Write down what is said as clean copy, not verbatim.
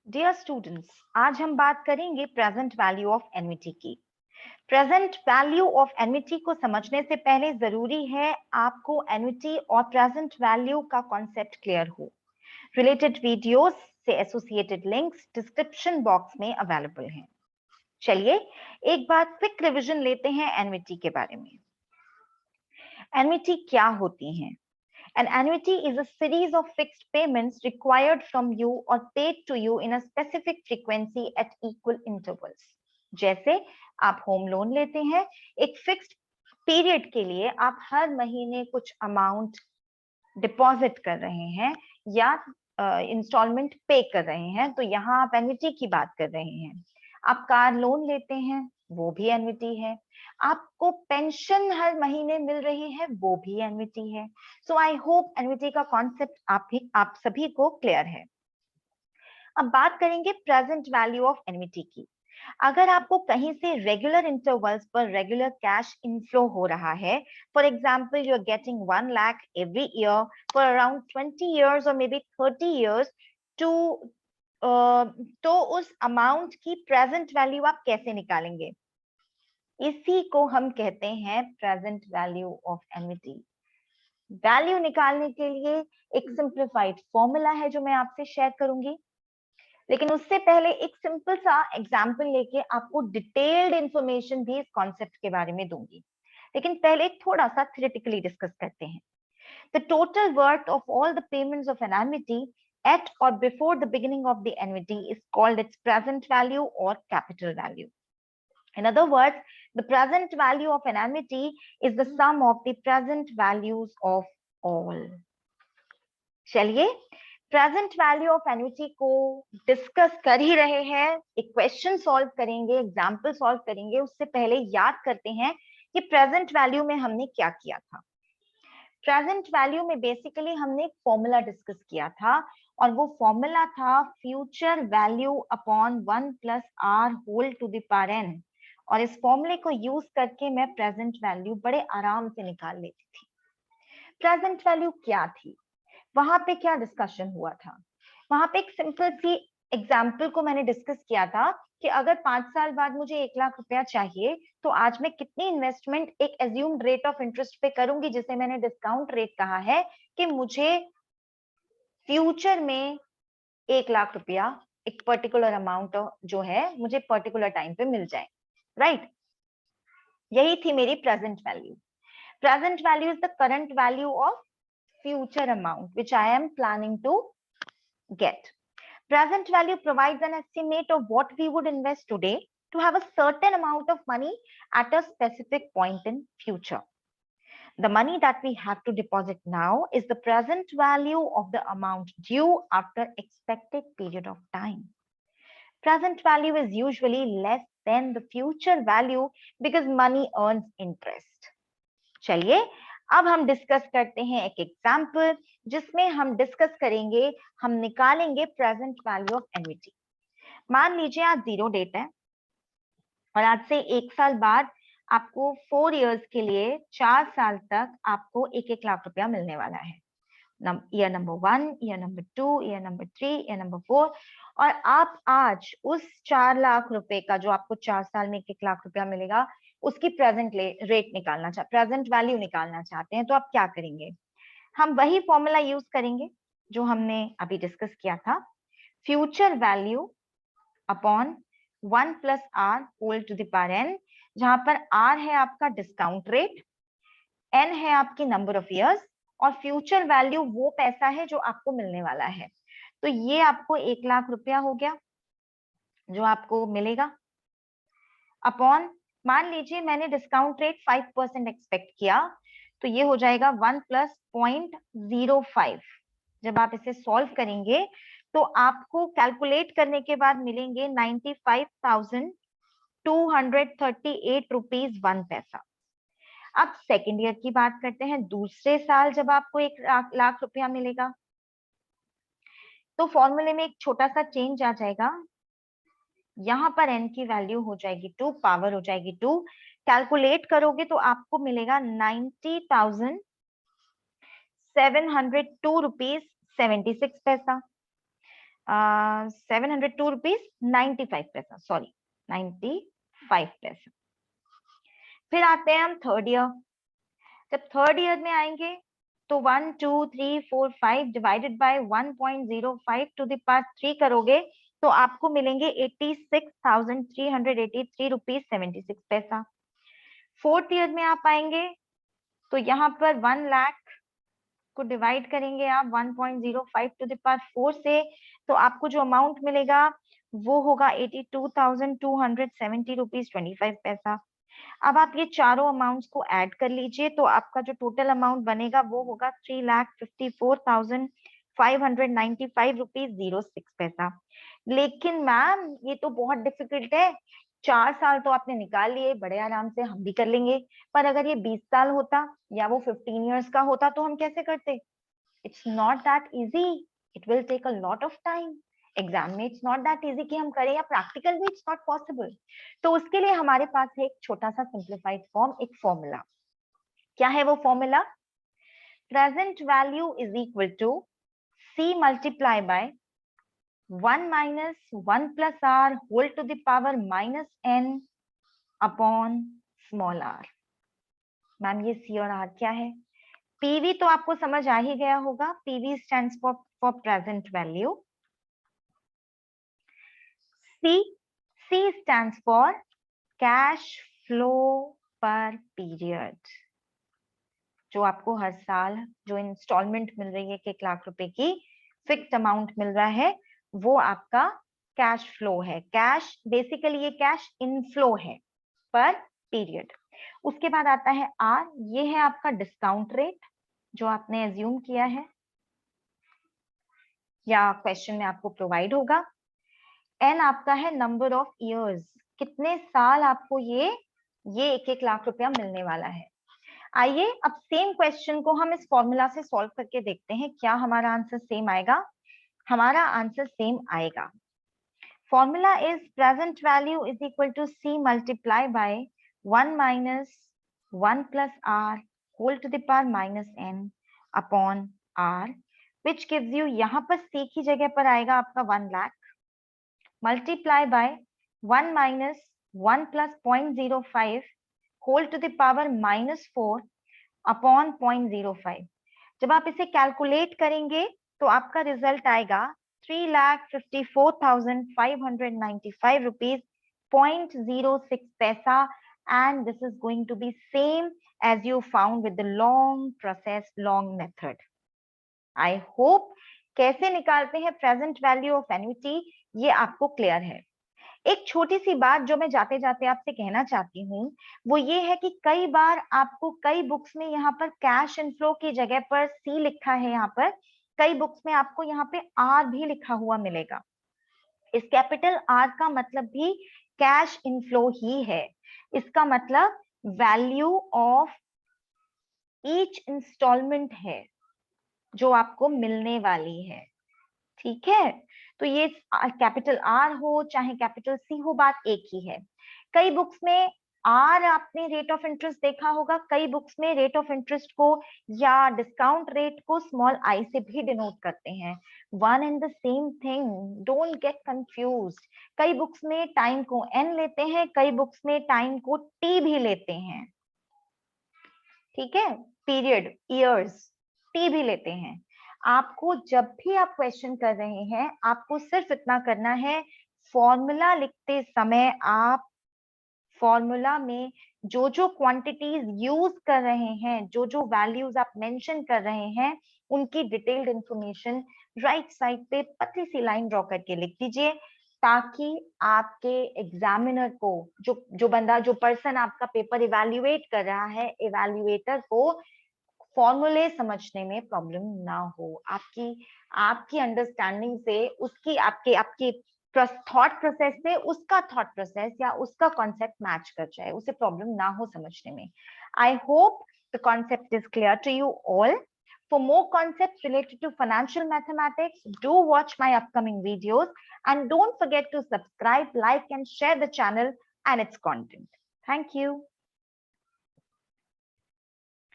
Dear students, आज हम बात करेंगे प्रेजेंट वैल्यू ऑफ एन्युटी की। प्रेजेंट वैल्यू ऑफ एन्युटी को समझने से पहले जरूरी है आपको एन्युटी और प्रेजेंट वैल्यू का कॉन्सेप्ट क्लियर हो। रिलेटेड वीडियोस से एसोसिएटेड लिंक्स डिस्क्रिप्शन बॉक्स में अवेलेबल हैं। चलिए एक बार क्विक रिवीजन लेते हैं एन्युटी के बारे में। एन्युटी क्या होती हैं? An annuity is a series of fixed payments required from you or paid to you in a specific frequency at equal intervals. जैसे आप होम लोन लेते हैं, एक फिक्स्ड पीरियड के लिए आप हर महीने कुछ अमाउंट डिपॉजिट कर रहे हैं या इंस्टॉलमेंट पे कर रहे हैं, तो यहाँ आप एन्युटी की बात कर रहे हैं। आप कार लोन लेते हैं, वो भी एन्युटी है। आपको पेंशन हर महीने मिल रही है, वो भी एन्युटी है। सो आई होप एन्युटी का कॉन्सेप्ट आप सभी को क्लियर है। अब बात करेंगे प्रेजेंट वैल्यू ऑफ एन्युटी की। अगर आपको कहीं से रेगुलर इंटरवल्स पर रेगुलर कैश इनफ्लो हो रहा है, for example you are getting 1 lakh every year for around 20 years और मे बी 30 years टू तो उस अमाउंट की प्रेजेंट वैल्यू आप कैसे निकालेंगे? इसी को हम कहते हैं present value of annuity. Value निकालने के लिए एक सिंप्लीफाइड फॉर्मूला है जो मैं आपसे शेयर करूंगी, लेकिन उससे पहले एक सिंपल सा एग्जांपल लेके आपको डिटेल्ड इंफॉर्मेशन भी इस कॉन्सेप्ट के बारे में दूंगी। लेकिन पहले थोड़ा सा थ्योरेटिकली डिस्कस करते हैं। The total worth of all the payments of an annuity at or before the beginning of the annuity is called its present value or capital value. In other words, the present value of an annuity is the sum of the present values of all. चलिए present value of annuity को discuss कर ही रहे हैं, एक question solve करेंगे, example solve करेंगे। उससे पहले याद करते हैं कि प्रेजेंट वैल्यू में हमने क्या किया था। प्रेजेंट वैल्यू में बेसिकली हमने एक फॉर्मूला डिस्कस किया था, और वो फॉर्मूला था future value upon 1 plus r whole to the power n। और इस फॉर्मूले को यूज करके मैं प्रेजेंट वैल्यू बड़े आराम से निकाल लेती थी। प्रेजेंट वैल्यू क्या थी, वहां पे क्या डिस्कशन हुआ था? वहां पे एक सिंपल सी एग्जाम्पल को मैंने डिस्कस किया था कि अगर 5 साल बाद मुझे 1 लाख रुपया चाहिए, तो आज मैं कितनी इन्वेस्टमेंट एक एज्यूम्ड रेट ऑफ इंटरेस्ट पे करूंगी, जिसे मैंने डिस्काउंट रेट कहा है, कि मुझे फ्यूचर में 1 लाख रुपया एक पर्टिकुलर अमाउंट जो है मुझे पर्टिकुलर टाइम पे मिल जाए। राइट, यही थी मेरी present value. Present value is the current value of future amount which I am planning to get. Present value provides an estimate of what we would invest today to have a certain amount of money at a specific point in future. The money that we have to deposit now is the present value of the amount due after expected period of time. Present value is usually less than the future value because money earns interest. चलिए अब हम discuss करते हैं एक example, जिसमें हम discuss करेंगे, हम निकालेंगे प्रेजेंट वैल्यू ऑफ एन्युटी। मान लीजिए आज 0 डेट है और आज से 1 साल बाद आपको 4 years के लिए 4 साल तक आपको 1-1 लाख रुपया मिलने वाला है। Year number 1, year number 2, year number 3, year number 4। और आप आज उस 4 लाख रुपए का, जो आपको 4 साल में 1-1 लाख रुपया मिलेगा, उसकी प्रेजेंट रेट निकालना प्रेजेंट वैल्यू निकालना चाहते हैं, तो आप क्या करेंगे? हम वही फॉर्मूला यूज करेंगे जो हमने अभी डिस्कस किया था, future value upon 1 plus r whole to the power n, जहां पर आर है आपका डिस्काउंट रेट, एन है आपकी नंबर ऑफ इयर्स, और फ्यूचर वैल्यू वो पैसा है जो आपको मिलने वाला है। तो ये आपको 1 लाख रुपया हो गया जो आपको मिलेगा, अपॉन, मान लीजिए मैंने डिस्काउंट रेट 5% एक्सपेक्ट किया, तो ये हो जाएगा 1 प्लस 0.05। जब आप इसे सॉल्व करेंगे तो आपको कैलकुलेट करने के बाद मिलेंगे 95,238 रुपीज 1 पैसा। अब सेकेंड ईयर की बात करते हैं, दूसरे साल जब आपको 1 लाख रुपया मिलेगा, तो फॉर्मूले में एक छोटा सा चेंज आ जाएगा। यहाँ पर n की वैल्यू हो जाएगी 2, पावर हो जाएगी 2। कैलकुलेट करोगे तो आपको मिलेगा 90,702 रुपीज 76 पैसा। ₹702.95, सॉरी 95 पैसा। फिर आते हैं हम थर्ड ईयर। जब थर्ड ईयर में आएंगे तो 1 2 3 4 5 divided by 1.05 to the power 3 करोगे तो आपको मिलेंगे 86,383 रुपीज 76 पैसा। फोर्थ ईयर में आप आएंगे तो यहाँ पर 1 लाख को डिवाइड करेंगे आप 1.05 टू द पावर 4 से, तो आपको जो अमाउंट मिलेगा वो होगा 82,270 रुपीज 25 पैसा। अब आप ये चारों अमाउंट्स को ऐड कर लीजिए तो आपका जो टोटल अमाउंट बनेगा वो होगा 3,54,595 रुपीज 06 पैसा। लेकिन मैम ये तो बहुत डिफिकल्ट है, 4 साल तो आपने निकाल लिए, बड़े आराम से हम भी कर लेंगे, पर अगर ये 20 साल होता या वो 15 इयर्स का होता तो हम कैसे करते? It's not that easy, it will take a lot of time. Exam में इट्स नॉट दैट इजी कि हम करें, या प्रैक्टिकल में इट्स नॉट पॉसिबल। तो उसके लिए हमारे पास है एक छोटा सा सिंप्लीफाइड फॉर्म, एक फॉर्मूला। क्या है वो formula? Present value is equal to C multiply by 1 minus 1 plus r whole to the power minus n upon small r. Ma'am ये C और R क्या है? PV तो आपको समझ आ ही गया होगा, PV stands for present value. C stands for cash flow per period। जो आपको हर साल जो इंस्टॉलमेंट मिल रही है 1 लाख रुपए की फिक्स्ड अमाउंट मिल रहा है वो आपका कैश फ्लो है। कैश बेसिकली ये कैश इनफ्लो है पर पीरियड। उसके बाद आता है आर, ये है आपका डिस्काउंट रेट जो आपने एज्यूम किया है या क्वेश्चन में आपको प्रोवाइड होगा। एन आपका है नंबर ऑफ इयर्स, कितने साल आपको ये 1 लाख रुपया मिलने वाला है। आइए अब सेम क्वेश्चन को हम इस फॉर्मूला से सॉल्व करके देखते हैं, क्या हमारा आंसर सेम आएगा? हमारा आंसर सेम आएगा। Formula is present value is equal to C multiply by 1 minus 1 plus r whole to the power minus n upon r, which gives you, यहाँ पर C की जगह पर आएगा आपका 1 lakh multiply by 1 minus 1 plus 0.05 whole to the power minus 4 upon 0.05। जब आप इसे कैलकुलेट करेंगे तो आपका रिजल्ट आएगा 3,54,595 रुपीज 0.06 पैसा, and this is going to be same as you found with the long process, long method. I hope कैसे निकालते हैं प्रेजेंट वैल्यू ऑफ एन्युटी ये आपको क्लियर है। एक छोटी सी बात जो मैं जाते जाते आपसे कहना चाहती हूँ वो ये है कि कई बार आपको कई बुक्स में यहाँ पर कैश इनफ्लो की जगह पर C लिखा है, यहाँ पर कई बुक्स में आपको यहाँ पे R भी लिखा हुआ मिलेगा। इस कैपिटल R का मतलब भी कैश इनफ्लो ही है। इसका मतलब वैल्यू ऑफ ईच इंस्टॉलमेंट है जो आपको मिलने वाली है, ठीक है? तो ये कैपिटल R हो चाहे कैपिटल C हो, बात एक ही है। कई बुक्स में R आपने रेट ऑफ इंटरेस्ट देखा होगा, कई बुक्स में रेट ऑफ इंटरेस्ट को या डिस्काउंट रेट को स्मॉल i से भी डिनोट करते हैं। One and the same thing, don't get confused. कई बुक्स में टाइम को n लेते हैं, कई बुक्स में टाइम को t भी लेते हैं, ठीक है? पीरियड, ईयर्स, t भी लेते हैं। आपको जब भी आप क्वेश्चन कर रहे हैं आपको सिर्फ इतना करना है, फॉर्मूला लिखते समय आप फॉर्मूला में जो जो क्वांटिटीज यूज कर रहे हैं, जो जो वैल्यूज आप मेंशन कर रहे हैं, उनकी डिटेल्ड इंफॉर्मेशन राइट साइड पे पतली सी लाइन ड्रॉ करके लिख दीजिए, ताकि आपके एग्जामिनर को, जो बंदा, जो पर्सन आपका पेपर इवैल्यूएट कर रहा है, इवैल्यूएटर को फॉर्मूले समझने में प्रॉब्लम ना हो। आपकी अंडरस्टैंडिंग से उसकी आपकी थॉट प्रोसेस से उसका थॉट प्रोसेस या उसका कॉन्सेप्ट मैच कर जाए, उसे प्रॉब्लम ना हो समझने में। I hope the concept is clear to you all. For more concepts related to financial mathematics, do watch my upcoming videos and don't forget to subscribe, like and share the channel and its content. Thank you.